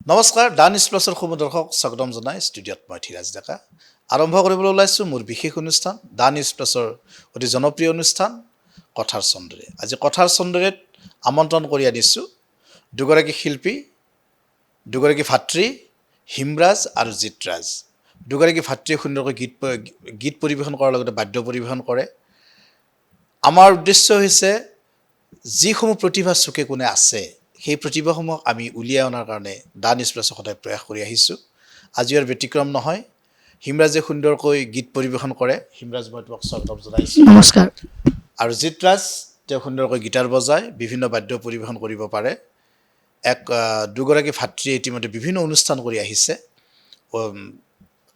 নমস্কাৰ ডান স্প্লাছৰ সমদৰ্শক স্বাগতম জনাই ষ্টুডিঅ'ত মই ধীৰাজ ডেকা আৰম্ভ কৰিবলৈ ওলাইছোঁ মোৰ বিশেষ অনুষ্ঠান ডান স্প্লাছৰ অতি জনপ্ৰিয় অনুষ্ঠান কথাৰ চন্দৰে আজি কথাৰ চন্দৰেত আমন্ত্ৰণ কৰি আনিছোঁ দুগৰাকী শিল্পী দুগৰাকী ভাতৃ হিমৰাজ আৰু জিতৰাজ দুগৰাকী ভাতৃয়ে সুন্দৰকৈ গীত পৰিৱেশন কৰাৰ লগতে বাদ্য পৰিৱেশন কৰে আমাৰ উদ্দেশ্য হৈছে যিসমূহ প্ৰতিভা চুকে কোণে আছে সেই প্ৰতিভাসমূহক আমি উলিয়াই অনাৰ কাৰণে ডান স্প্লাছক সদায় প্ৰয়াস কৰি আহিছোঁ আজি আৰু ব্যতিক্ৰম নহয় হিমৰাজে সুন্দৰকৈ গীত পৰিৱেশন কৰে হিমৰাজ মই তোমাক স্বাগতম জনাইছোঁ নমস্কাৰ আৰু জিতৰাজ তেওঁ সুন্দৰকৈ গীটাৰ বজায় বিভিন্ন বাদ্য পৰিৱেশন কৰিব পাৰে দুগৰাকী ভাতৃয়ে ইতিমধ্যে বিভিন্ন অনুষ্ঠান কৰি আহিছে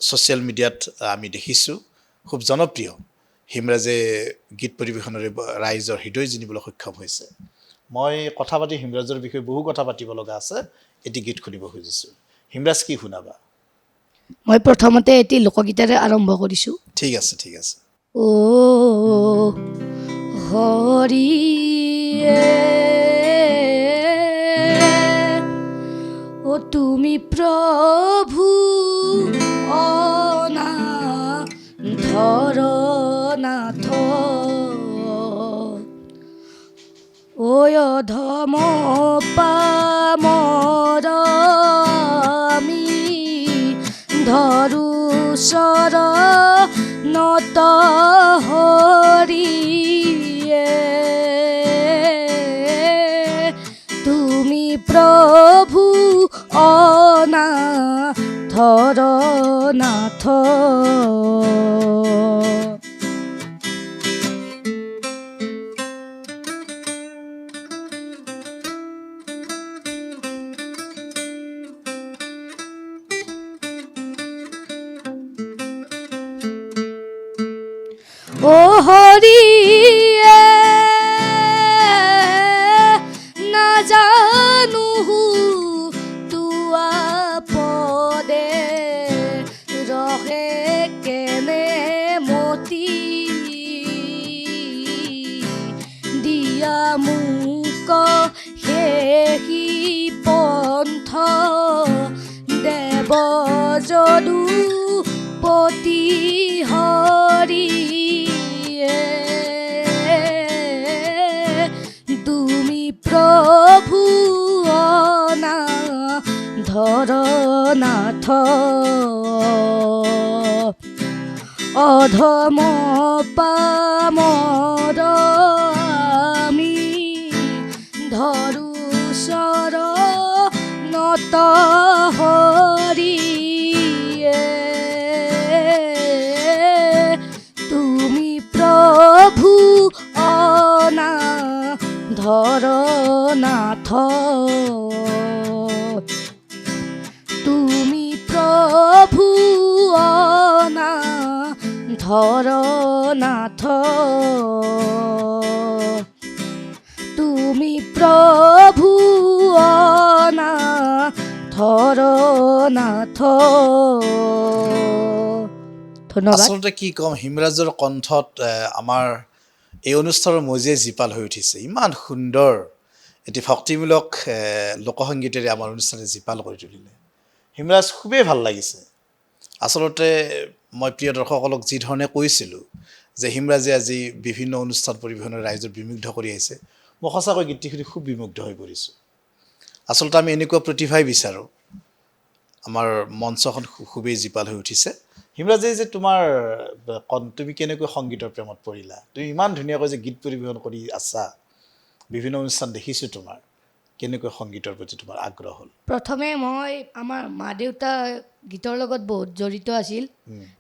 ছ'চিয়েল মিডিয়াত আমি দেখিছোঁ খুব জনপ্ৰিয় হিমৰাজে গীত পৰিৱেশনেৰে ৰাইজৰ হৃদয় জিনিবলৈ সক্ষম হৈছে মই কথা পাতি হিমৰাজৰ বিষয়ে বহু কথা পাতিব লগা আছে এটি গীত শুনিব খুজিছোঁ হিমৰাজ কি শুনাবা মই প্ৰথমতে এটি লোকগীতেৰে আৰম্ভ কৰিছোঁ ঠিক আছে ঠিক আছে ও হৰিয়ে ও তুমি প্ৰভু অনাথ ওয় ধম পামৰ আমি ধৰু চৰ নত হৰিয়ে তুমি প্ৰভু অনাথৰ নাথ ও হৰিয়ে নাজানো তোৱা পদে ৰহে কেনে মতি দিয়া মোক সেই পন্থ দেৱ যদু পতি হৰি তুমি প্ৰভু অনাথৰ নাথ অধম পামৰ আমি ধৰু চৰ নত হৰিয়ে তুমি প্ৰভু অনাথৰ নাথ তুমি প্ৰভু অনাথৰ নাথ তুমি প্ৰভু অনাথৰ নাথ ধন্যবাদ আচলতে কি ক'ম হিমৰাজৰ কণ্ঠত আমাৰ এই অনুষ্ঠানৰ মজিয়াই জীপাল হৈ উঠিছে ইমান সুন্দৰ এটি ভক্তিমূলক লোকসংগীতেৰে আমাৰ অনুষ্ঠানে জীপাল কৰি তুলিলে হিমৰাজ খুবেই ভাল লাগিছে আচলতে মই প্ৰিয় দৰ্শকসকলক যি ধৰণে কৈছিলোঁ যে হিমৰাজে আজি বিভিন্ন অনুষ্ঠান পৰিৱেশনৰ ৰাইজক বিমুগ্ধ কৰি আহিছে মই সঁচাকৈ গীতটি শুনি খুব বিমুগ্ধ হৈ পৰিছোঁ আচলতে আমি এনেকুৱা প্ৰতিভাই বিচাৰোঁ আমাৰ মঞ্চখন খুবেই জীপাল হৈ উঠিছে হিমৰাজে যে তুমি কেনেকৈ সংগীতৰ প্ৰেমত পৰিলা তুমি ইমান ধুনীয়াকৈ যে গীত পৰিৱেশন কৰি আছা বিভিন্ন অনুষ্ঠান দেখিছোঁ তোমাৰ কেনেকৈ সংগীতৰ প্ৰতি তোমাৰ আগ্ৰহ হ'ল প্ৰথমে মই আমাৰ মা দেউতা গীতৰ লগত বহুত জড়িত আছিল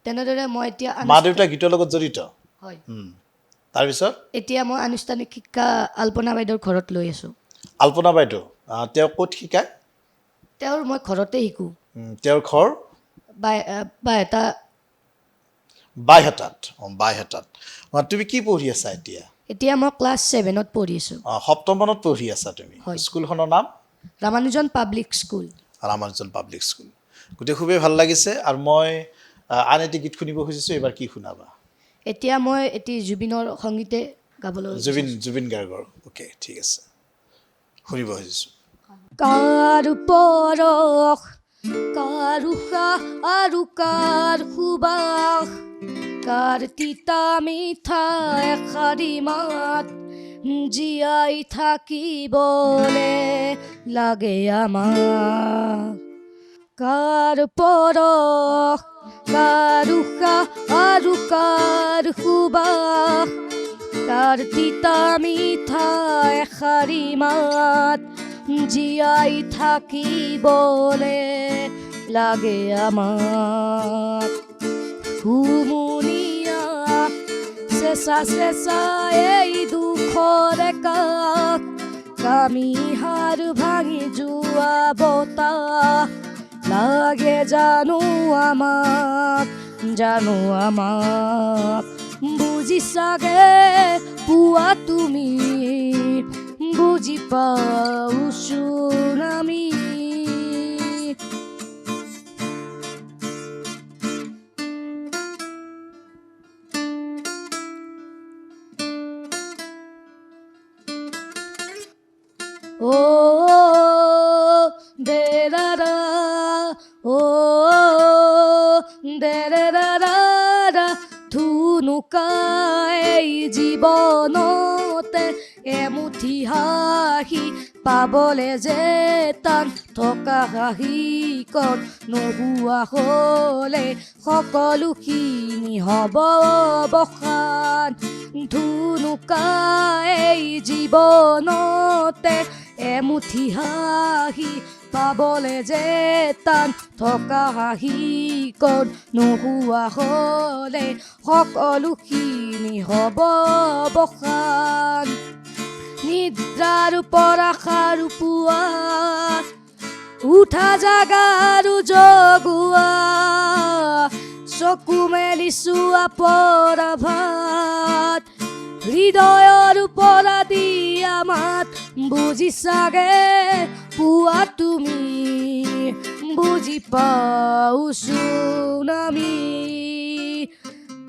তেনেদৰে মই এতিয়া মা দেউতা গীতৰ লগত জড়িত হয় তাৰপিছত এতিয়া মই আনুষ্ঠানিক শিক্ষা আল্পনা বাইদেউৰ ঘৰত লৈ আছোঁ আল্পনা বাইদেউ তেওঁ ক'ত শিকায় তেওঁৰ মই ঘৰতে শিকোঁ তেওঁৰ ঘৰ বাইহাটাত তুমি কি পঢ়ি আছা এতিয়া মই ক্লাছ 7ত পঢ়ি আছোঁ সপ্তম মানত পঢ়ি আছা তুমি স্কুলখনৰ নাম ৰামানুজন পাব্লিক স্কুল গোটেই খুবেই ভাল লাগিছে আৰু মই আন এটি গীত শুনিব খুজিছোঁ এইবাৰ কি শুনাবা এতিয়া মই এটি জুবিনৰ সংগীতে গাবলৈ জুবিন গাৰ্গৰ অ'কে ঠিক আছে শুনিব খুজিছোঁ কাৰ পৰশ কাৰ উশাহ আৰু কাৰ সুবাস কাৰ তিতা মিঠা এষাৰি মাত জীয়াই থাকিবলে লাগে আমাক কাৰ পৰশ কাৰ উশাহ আৰু কাৰ সুবাস কাৰ তিতা মিঠা এষাৰি মাত জীয়াই থাকিবলে লাগে আমাক হুমুনিয়া চেঁচা চেঁচা এই দুখৰ কাষ কামি হাৰ ভাঙি যোৱা বতাহ লাগে জানো আমাক বুজি চাগে পোৱা তুমি বুজি পাওচোন আমি ও দে ৰা ৰা ও দে ৰে ৰা ৰা ৰা ধুনুকাই জীৱনতে এমুঠি হাঁহি পাবলে যে টান থকা হাঁহিকণ নোহোৱা হ'লে সকলোখিনি হ'ব অৱসান ধুনুকাই জীৱনতে এমুঠি হাঁহি পাবলে যে টান থকা হাঁহিকণ নোহোৱা হ'লে সকলোখিনি হ'ব অৱসান নিদ্ৰাৰ পৰা সাৰ পোৱা উঠা জাগাৰো জগুৱা চকু মেলি চোৱা পৰা ভাত হৃদয়ৰ পৰা দিয়া মাত বুজি চাগে পোৱা তুমি বুজি পাওচোন আমি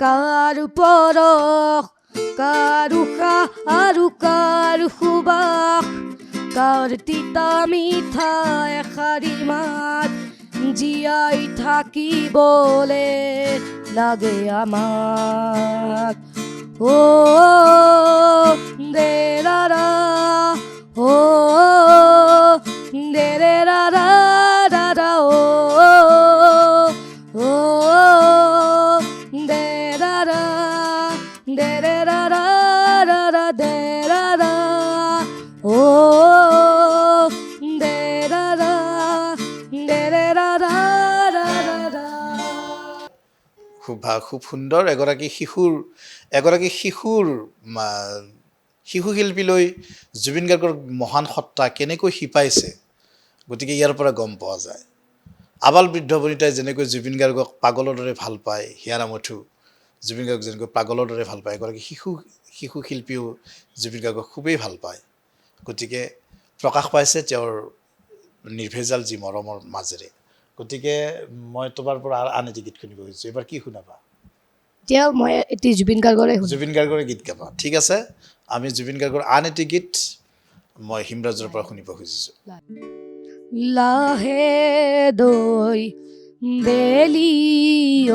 কাৰ পৰশ কাৰ উশাহ আৰু কাৰ সুবাস কাৰ তিতা মিঠা এষাৰি মাত জীয়াই থাকিবলে লাগে আমাক ও দে ৰা ৰা ও দে ৰে ৰা ৰা ৰা ৰা ও দে ৰা ৰা দে ৰে ৰা ৰা ৰা ৰা দে ৰা ৰা ও দে ৰা ৰা দে ৰে ৰা ৰা ৰা ৰা খুব সুন্দৰ এগৰাকী শিশুৰ শিশু শিল্পীলৈ জুবিন গাৰ্গৰ মহান সত্তা কেনেকৈ শিপাইছে গতিকে ইয়াৰ পৰা গম পোৱা যায় আবাল বৃদ্ধ বনিতাই যেনেকৈ জুবিন গাৰ্গক পাগলৰ দৰে ভাল পায় হিয়াৰা মথু জুবিন গাৰ্গক যেনেকৈ পাগলৰ দৰে ভাল পায় এগৰাকী শিশু শিল্পীও জুবিন গাৰ্গক খুবেই ভাল পায় গতিকে প্ৰকাশ পাইছে তেওঁৰ নিৰ্ভেজাল যি মৰমৰ মাজেৰে গতিকে মই তোমাৰ পৰা আন এটি গীত শুনিব খুজিছোঁ এবাৰ কি শুনাবা এতিয়া মই এটি জুবিন গাৰ্গৰে গীত গাবা ঠিক আছে আমি জুবিন গাৰ্গৰ আন এটি গীত মই হিমৰাজৰ পৰা শুনিব খুজিছোঁ লাহে দৈ বেলি ঐ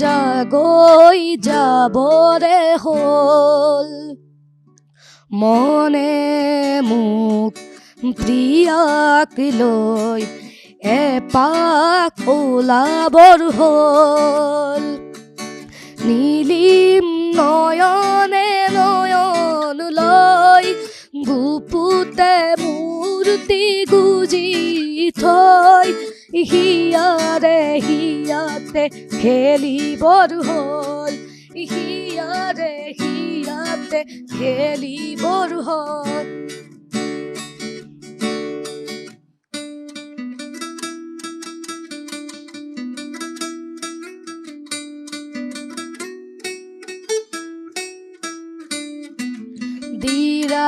জাগৈ যাবৰে হ'ল মনে মোক প্ৰিয়াক লৈ এপাক ওলাবৰ হ'ল নীলিম নয়নে নয়ন লৈ গুপুতে মূৰ্তি গুজি থৈ হিয়াতে খেলিবৰ হ'ল হিয়াতে খেলিবৰ হ'ল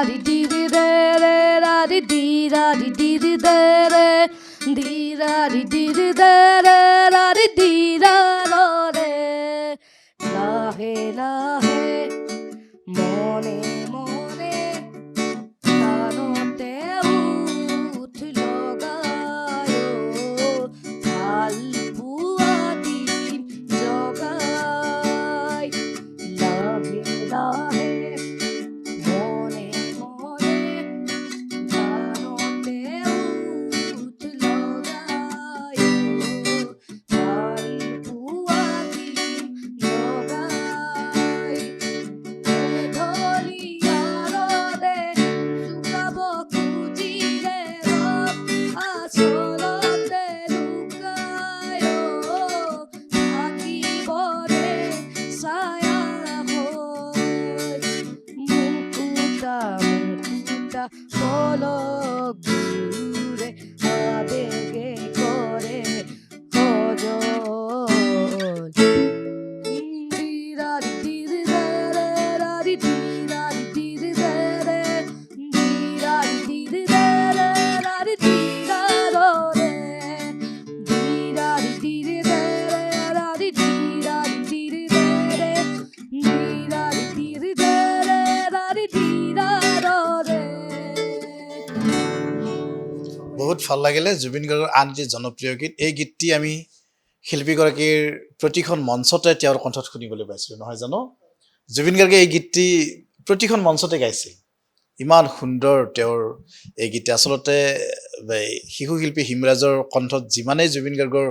Di di di re re ra di di ra di di di de re di ra di di di de re ra di di ra ro re lahe lahe mone mone tanote পলক ঘুরে আবেগে করে খোঁজল দিরারি দিরে রারি দিরারি দিরে দিরারি দিরে রারি দিরারো রে দিরারি দিরে রারি দিরারি দিরে দিরারি দিরে রারি দিরারো রে বহুত ভাল লাগিলে জুবিন গাৰ্গৰ আন এটি জনপ্ৰিয় গীত এই গীতটি আমি শিল্পীগৰাকীৰ প্ৰতিখন মঞ্চতে তেওঁৰ কণ্ঠত শুনিবলৈ পাইছিলোঁ নহয় জানো জুবিন গাৰ্গে এই গীতটি প্ৰতিখন মঞ্চতে গাইছিল ইমান সুন্দৰ তেওঁৰ এই গীতটি আচলতে শিশু শিল্পী হিমৰাজৰ কণ্ঠত যিমানেই জুবিন গাৰ্গৰ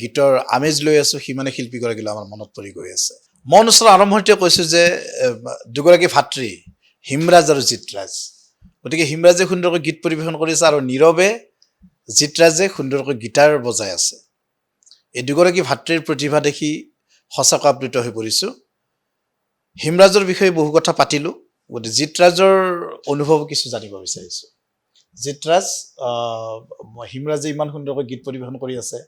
গীতৰ আমেজ লৈ আছোঁ সিমানে শিল্পীগৰাকীলৈ আমাৰ মনত পৰি গৈ আছে মই অনুষ্ঠানৰ আৰম্ভণিতে কৈছোঁ যে দুগৰাকী ভাতৃ হিমৰাজ আৰু জিতৰাজ গতিকে হিমৰাজে সুন্দৰকৈ গীত পৰিৱেশন কৰিছে আৰু নীৰৱে জিতৰাজে সুন্দৰকৈ গীটাৰ বজাই আছে এই দুগৰাকী ভাতৃৰ প্ৰতিভা দেখি সঁচাকৈ আপ্লুত হৈ পৰিছোঁ হিমৰাজৰ বিষয়ে বহু কথা পাতিলোঁ গতিকে জিতৰাজৰ অনুভৱ কিছু জানিব বিচাৰিছোঁ জিতৰাজ হিমৰাজে ইমান সুন্দৰকৈ গীত পৰিৱেশন কৰি আছে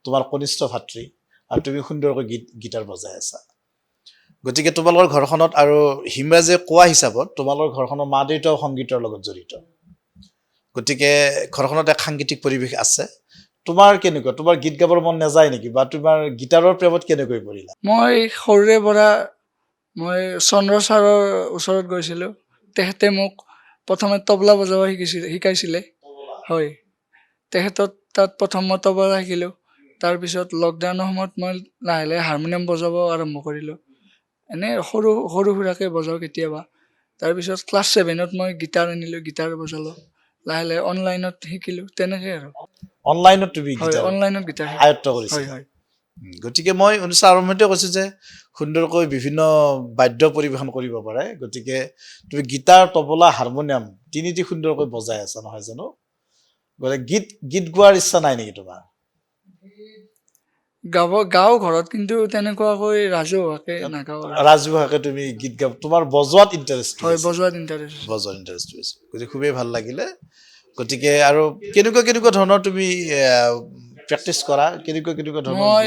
তোমাৰ কনিষ্ঠ ভাতৃ আৰু তুমি সুন্দৰকৈ গীটাৰ বজাই আছা গতিকে তোমালোকৰ ঘৰখনত আৰু হিমৰাজে কোৱা হিচাপত তোমালোকৰ ঘৰখনৰ মা দেউতাও সংগীতৰ লগত জড়িত গতিকে ঘৰখনত এক সাংগীতিক পৰিৱেশ আছে তোমাৰ কেনেকুৱা তোমাৰ গীত গাবৰ মন নাযায় নেকি বা তোমাৰ গীটাৰৰ প্ৰেমত কেনেকৈ পৰিলা মই সৰুৰে পৰা মই চন্দ্ৰ ছাৰৰ ওচৰত গৈছিলোঁ তেখেতে মোক প্ৰথমে তবলা বজাব শিকাইছিলে হয় তেখেতৰ তাত প্ৰথম মই তবলা শিকিলোঁ তাৰপিছত লকডাউনৰ সময়ত মই লাহে লাহে হাৰমনিয়াম বজাব আৰম্ভ কৰিলোঁ এনেই সৰু সৰু সুৰাকৈ বজাওঁ কেতিয়াবা তাৰপিছত ক্লাছ 7ত মই গীটাৰ আনিলোঁ গীটাৰ বজালোঁ লাহে লাহে অনলাইনত শিকিলোঁ তেনেকৈ আৰু অনলাইনত তুমি হয় গীটাৰ অনলাইনত গীটাৰ আয়ত্ত কৰিছা হয় হয় গতিকে মই অনুষ্ঠানৰ আৰম্ভণিতে কৈছোঁ যে সুন্দৰকৈ বিভিন্ন বাদ্য পৰিৱেশন কৰিব পাৰে গতিকে তুমি গীটাৰ তবলা হাৰমনিয়াম তিনিটি সুন্দৰকৈ বজাই আছা নহয় জানো গতিকে গীত গোৱাৰ ইচ্ছা নাই নেকি তোমাৰ গাওঁ ঘৰত কিন্তু তেনেকুৱাকৈ ৰাজহুৱাকৈ নাগাওঁ আৰু ৰাজহুৱাকৈ তুমি গীত গাব তোমাৰ বজোৱাত ইণ্টাৰেষ্ট হয় বজোৱাত ইণ্টাৰেষ্ট বজোৱাত ইণ্টাৰেষ্ট হৈছে গতিকে খুবেই ভাল লাগিলে গতিকে আৰু কেনেকুৱা ধৰণৰ তুমি প্ৰেক্টিচ কৰা কেনেকুৱা ধৰণৰ মই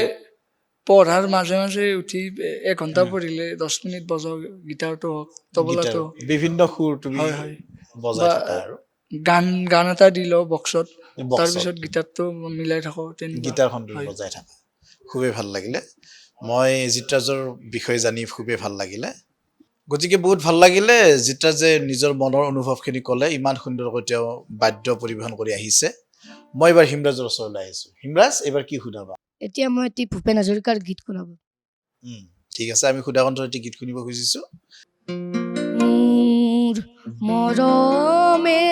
পঢ়াৰ মাজে মাজে উঠি 1 ঘণ্টা পঢ়িলে 10 মিনিট বজাওঁ গীটাৰটো হওক তবলাটো হওক বিভিন্ন সুৰ তুমি হয় হয় বজাই থাকা আৰু গান এটা দি লওঁ বক্সত বক্সত। তাৰপিছত গীটাৰটো মিলাই থাকোঁ গীটাৰখন তুমি বজাই থাকা খুবেই ভাল লাগিলে মই জিতৰাজৰ বিষয়ে জানি খুবেই ভাল লাগিলে গতিকে বহুত ভাল লাগিলে জিতৰাজে নিজৰ মনৰ অনুভৱখিনি ক'লে ইমান সুন্দৰকৈ তেওঁ বাদ্য পৰিৱেশন কৰি আহিছে মই এবাৰ হিমৰাজৰ ওচৰলৈ আহিছোঁ হিমৰাজ এইবাৰ কি শুনাবা এতিয়া মই এটি ভূপেন হাজৰিকাৰ গীত শুনাব ঠিক আছে আমি সুধা কণ্ঠৰ এটি গীত শুনিব খুজিছোঁ মোৰ মৰমে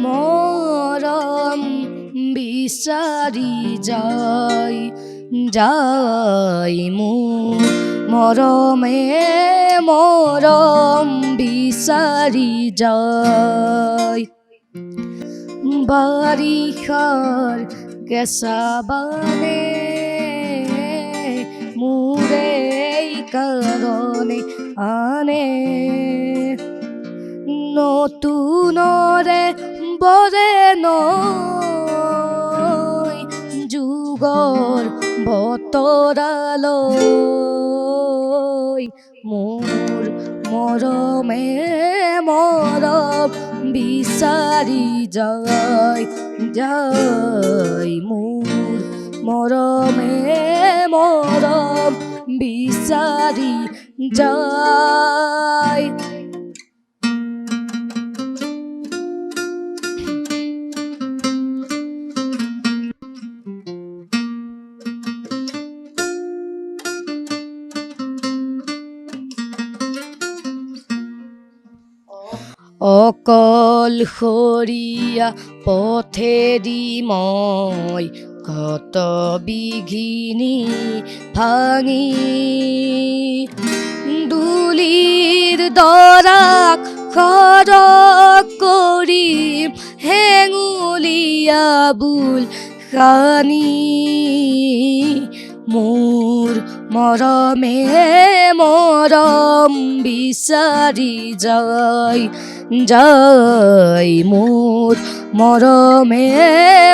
মৰম বিচাৰি যায় মোৰ মৰমে মৰম বিচাৰি যায় বাৰিষাৰ কেঁচা বানে মোৰে কাৰণে আনে নতুনৰে বৰে নৈ যুগৰ বতৰালৈ মোৰ মৰমে মৰম বিচাৰি যায় মোৰ মৰমে মৰম বিচাৰি যায় অকলশৰীয়া পথেদি মই কত বিঘিনি ভাঙি দুলিৰ দৰাক খৰক কৰিম হেঙুলীয়া বুল খানি মোৰ মৰমে মৰম বিচাৰি যায় যায় মোৰ মৰমে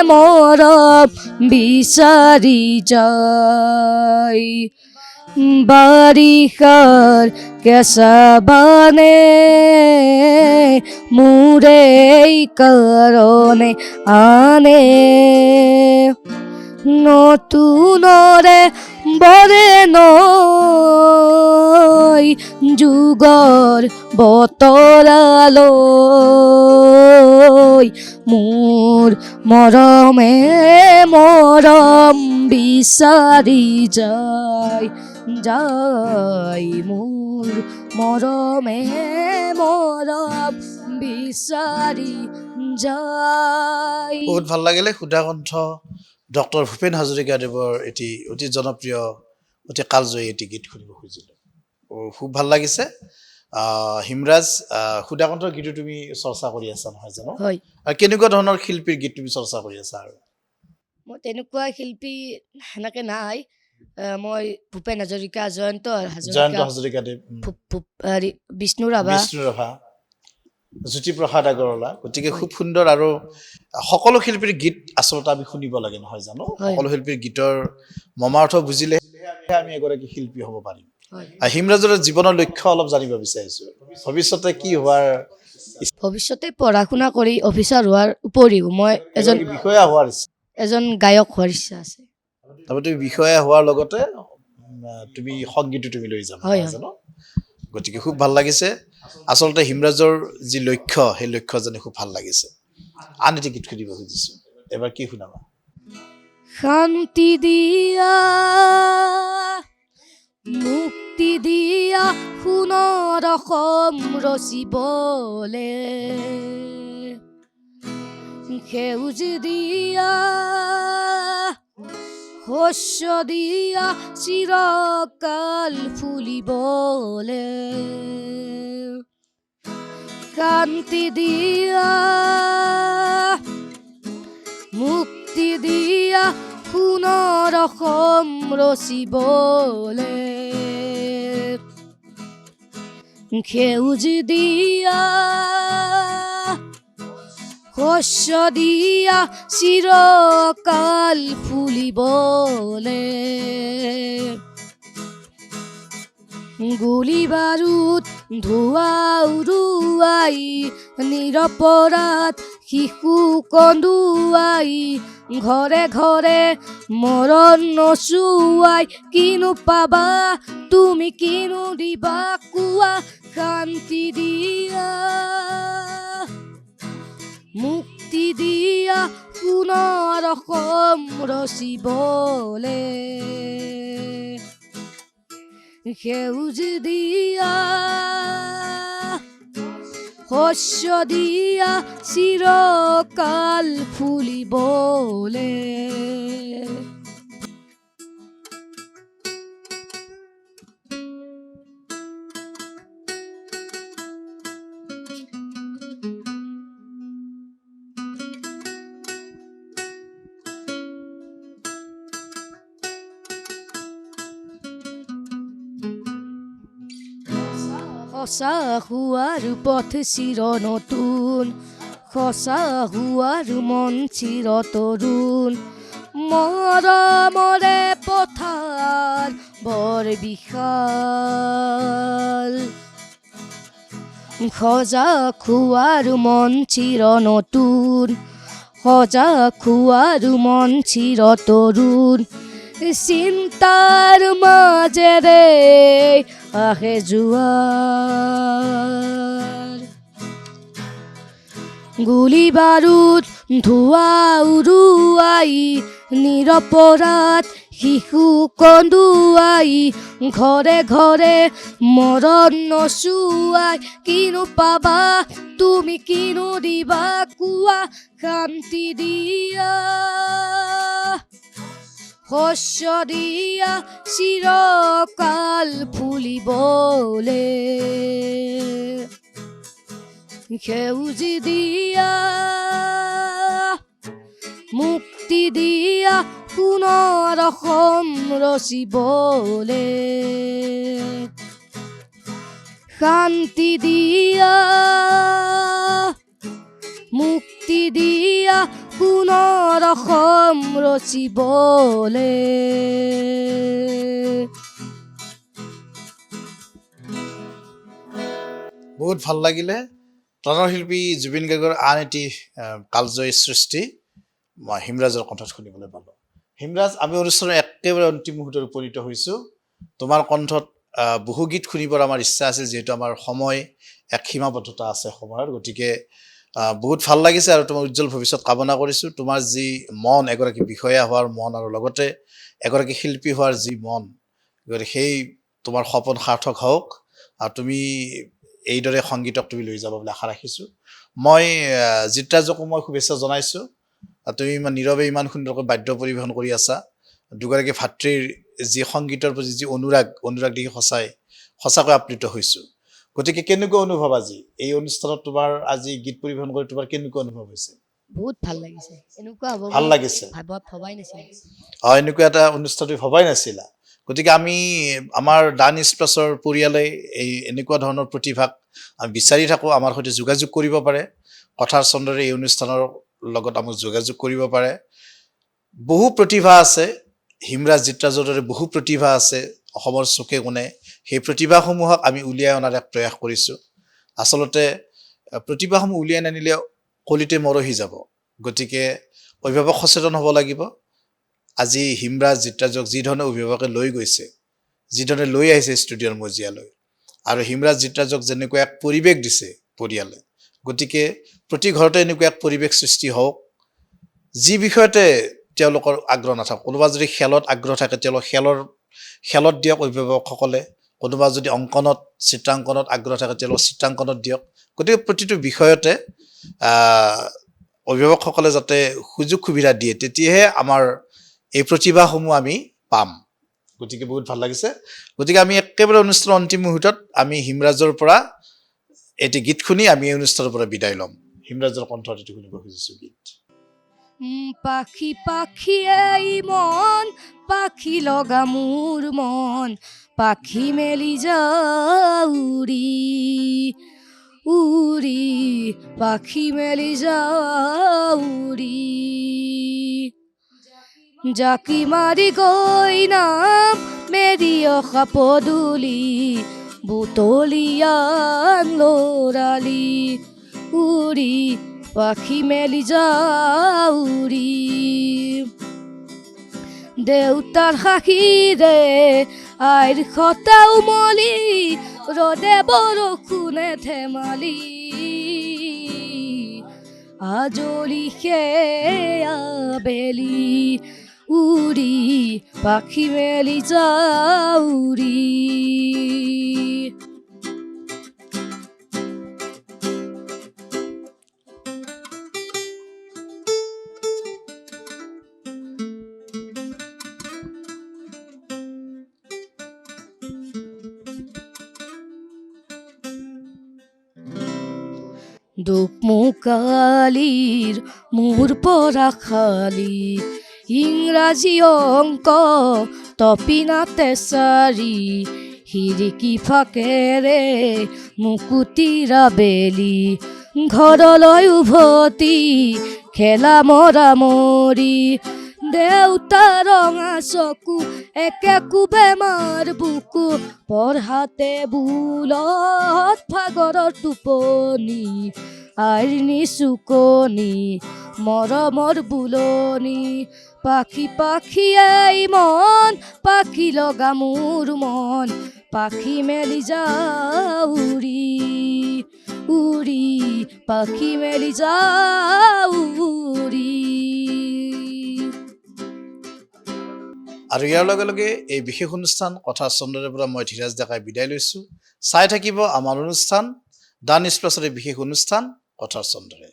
মৰম বিচাৰি যায় বাৰিষাৰ কেঁচা বানে মোৰে কাৰণে আনে নতুনৰে বৰে নৈ যুগৰ বতৰালৈ মোৰ মৰমে মৰম বিচাৰি যায় যায় মোৰ মৰমে মৰম বিচাৰি যায় বহুত ভাল লাগিলে সুধাকণ্ঠ ডক্টৰ ভূপেন হাজৰিকাদেৱৰ এটি অতি জনপ্ৰিয় অতি কালজয়ী এটি গীত শুনিব খুজিলোঁ খুব ভাল লাগিছে হিমৰাজ সুধাকণ্ঠৰ গীতো তুমি চৰ্চা কৰি আছা নহয় জানো হয় আৰু কেনেকুৱা ধৰণৰ শিল্পীৰ গীত তুমি চৰ্চা কৰি আছা আৰু মই তেনেকুৱা শিল্পী সেনেকে নাই মই ভূপেন হাজৰিকা জয়ন্ত জয়ন্ত হাজৰিকা হাজৰিকাদেৱ বিষ্ণু ৰাভা বিষ্ণু ৰাভা জ্যোতিপ্ৰসাদ আগৰৱালা গতিকে খুব সুন্দৰ আৰু সকলো শিল্পীৰ গীত আচলতে আমি শুনিব লাগে নহয় জানো হয়। সকলো শিল্পীৰ গীতৰ মৰ্মাৰ্থ বুজিলে আমি এগৰাকী শিল্পী হ'ব পাৰিম হয় হিমৰাজৰ জীৱনৰ লক্ষ্য অলপ জানিব বিচাৰিছো ভৱিষ্যতে কি হোৱাৰ ভৱিষ্যতে পঢ়া শুনা কৰি অফিচাৰ হোৱাৰ উপৰিও মই এগৰাকী বিষয়া হোৱাৰ ইচ্ছা এজন গায়ক হোৱাৰ ইচ্ছা আছে তাৰপৰা তুমি বিষয়া হোৱাৰ লগতে তুমি সংগীতো তুমি লৈ যাবা হয়, নহয় জানো গতিকে খুব ভাল লাগিছে আচলতে হিমৰাজৰ যি লক্ষ্য সেই লক্ষ্য যেনে খুব ভাল লাগিছে আন এটি গীত শুনিব খুজিছো এবাৰ কি শুনাবা শান্তি দিয়া মুক্তি দিয়া সোণৰ অসম ৰচিবলে সেউজ দিয়া শস্য দিয়া চিৰকাল ফুলিবলে শান্তি দিয়া মুক্তি দিয়া সোণৰ অসম ৰচিবলে সেউজ দিয়া শস্য দিয়া চিৰকাল ফুলিবলে গুলি বাৰুদ ধোঁৱা উৰুৱাই নিৰপৰাধ শিশু কন্দুৱাই ঘৰে ঘৰে মৰণ নচুৱাই কিনো পাবা তুমি কিনো দিবা কোৱা শান্তি দিয়া মুক্তি দিয়া সোণৰ অসম ৰচিবলে সেউজ দিয়া শস্য দিয়া চিৰকাল ফুলিবলে সঁচা হোৱাৰ পথ চিৰ নতুন সঁচা হোৱাৰ মন চিৰ তৰুণ মৰমৰে পথাৰ বৰ বিশাল সজাগ হোৱাৰ মন চিৰ নতুন সজাগ হোৱাৰ মন চিৰ তৰুণ চিন্তাৰ মাজেৰে আহে জোৱাৰ গুলি বাৰুদ ধোঁৱা উৰুৱাই নিৰপৰাধ শিশু কন্দুৱাই ঘৰে ঘৰে মৰণ নচুৱাই কিনো পাবা তুমি কিনো দিবা কোৱা শান্তি দিয়া শস্য দিয়া চিৰকাল ফুলিবলে সেউজ দিয়া মুক্তি দিয়া সোণৰ অসম ৰচিবলে শান্তি দিয়া মুক্তি দিয়া সোণৰ অসম ৰচিবলে বহুত ভাল লাগিলে প্ৰাণৰ শিল্পী জুবিন গাৰ্গৰ আন এটি কালজয়ী সৃষ্টি মই হিমৰাজৰ কণ্ঠত শুনিবলৈ পালোঁ হিমৰাজ আমি অনুষ্ঠানৰ একেবাৰে অন্তিম মুহূৰ্তত উপনীত হৈছোঁ তোমাৰ কণ্ঠত বহু গীত শুনিবৰ আমাৰ ইচ্ছা আছিল যিহেতু আমাৰ সময় এক সীমাবদ্ধতা আছে সময়ৰ গতিকে বহুত ভাল লাগিছে আৰু তোমাৰ উজ্জ্বল ভৱিষ্যত কামনা কৰিছোঁ তোমাৰ যি মন এগৰাকী বিষয়া হোৱাৰ মন আৰু লগতে এগৰাকী শিল্পী হোৱাৰ যি মন গতিকে সেই তোমাৰ সপোন সাৰ্থক হওক আৰু তুমি এইদৰে সংগীতক তুমি লৈ যাব বুলি আশা ৰাখিছোঁ মই জিত্ৰাজকো মই শুভেচ্ছা জনাইছোঁ তুমি ইমান নীৰৱে ইমান সুন্দৰকৈ বাদ্য পৰিৱেশন কৰি আছা দুগৰাকী ভাতৃৰ যি সংগীতৰ প্ৰতি যি অনুৰাগ দেখি সঁচাকৈ আপ্লুত হৈছোঁ গতিকে কেনেকুৱা অনুভৱ আজি এই অনুষ্ঠানত তোমাৰ আজি গীত পৰিৱেশন কৰি তোমাৰ কেনেকুৱা অনুভৱ হৈছে বহুত ভাল লাগিছে এনেকুৱা হ'ব ভাল লাগিছে ভবাই নাছিলোঁ এনেকুৱা এটা অনুষ্ঠান তুমি ভবাই নাছিলা গতিকে আমি আমাৰ ডান এক্সপ্ৰেছৰ পৰিয়ালে এই এনেকুৱা ধৰণৰ প্ৰতিভাক আমি বিচাৰি থাকোঁ আমাৰ সৈতে যোগাযোগ কৰিব পাৰে কথাৰ চন্দ্ৰৰে এই অনুষ্ঠানৰ লগত আমাক যোগাযোগ কৰিব পাৰে বহু প্ৰতিভা আছে হিমৰাজ জিত্ৰাজৰ দৰে বহু প্ৰতিভা আছে অসমৰ চুকে কোণে সেই প্ৰতিভাসমূহক আমি উলিয়াই অনাৰ এক প্ৰয়াস কৰিছোঁ আচলতে প্ৰতিভাসমূহ উলিয়াই নানিলে কলিতে মৰহি যাব গতিকে অভিভাৱক সচেতন হ'ব লাগিব আজি হিমৰাজ জিত্ৰাজক যিধৰণে অভিভাৱকে লৈ গৈছে যিধৰণে লৈ আহিছে ষ্টুডিঅ'ৰ মজিয়ালৈ আৰু হিমৰাজ জিত্ৰাজক যেনেকুৱা এক পৰিৱেশ দিছে পৰিয়ালে গতিকে প্ৰতি ঘৰতে এনেকুৱা এক পৰিৱেশ সৃষ্টি হওক যি বিষয়তে তেওঁলোকৰ আগ্ৰহ নাথাকক কোনোবা যদি খেলত আগ্ৰহ থাকে তেওঁলোক খেলত দিয়ক অভিভাৱকসকলে কোনোবা যদি অংকনত চিত্ৰাংকনত আগ্ৰহ থাকে তেওঁলোক চিত্ৰাংকনত দিয়ক গতিকে প্ৰতিটো বিষয়তে অভিভাৱকসকলে যাতে সুযোগ সুবিধা দিয়ে তেতিয়াহে আমাৰ এই প্ৰতিভাসমূহ আমি পাম গতিকে বহুত ভাল লাগিছে গতিকে আমি একেবাৰে অনুষ্ঠানৰ অন্তিম মুহূৰ্তত আমি হিমৰাজৰ পৰা এটি গীত শুনি আমি এই অনুষ্ঠানৰ পৰা বিদায় ল'ম হিমৰাজৰ কণ্ঠত এটি শুনিব খুজিছোঁ গীত পাখি পাখি এই মন পাখি লগা মোৰ মন পাখি মেলি যাউৰি উৰি পাখি মেলি যাউৰি জাকি মাৰি গৈ নাম মেৰি অখা পদূলি বুটলিয়ান লৰালি উৰি পাখি মেলি যাউৰি দেউতাৰ সাক্ষীৰে আইৰ খটা উমলি ৰদে বৰষুণে ধেমালি আজলি সেয়া বেলি উৰি পাখি মেলি যাউৰি দুখমুকালিৰ মোৰ পৰা খালি ইংৰাজী অংক তপিনাতে চাৰি খিৰিকী ফাকেৰে মুকুতিৰা বেলি ঘৰলৈ উভতি খেলা মৰা মৰি দেউতা ৰঙা চকু একে বেমাৰ বুকু পঢ়াতে বুলত ভাগৰৰ টোপনি আইৰ নিচুকনি মৰমৰ বুলনি পাখি পাখি এই মন পাখি লগা মোৰ মন পাখি মেলি যাউৰি উৰি পাখি মেলি যাউৰি আৰু ইয়াৰ লগে লগে এই বিশেষ অনুষ্ঠান কথা চন্দ্ৰৰ পৰা মই ধীৰাজ ডেকাই বিদায় লৈছোঁ চাই থাকিব আমাৰ অনুষ্ঠান ডান এক্সপ্ৰেছৰ এই বিশেষ অনুষ্ঠান কথা চন্দ্ৰৰে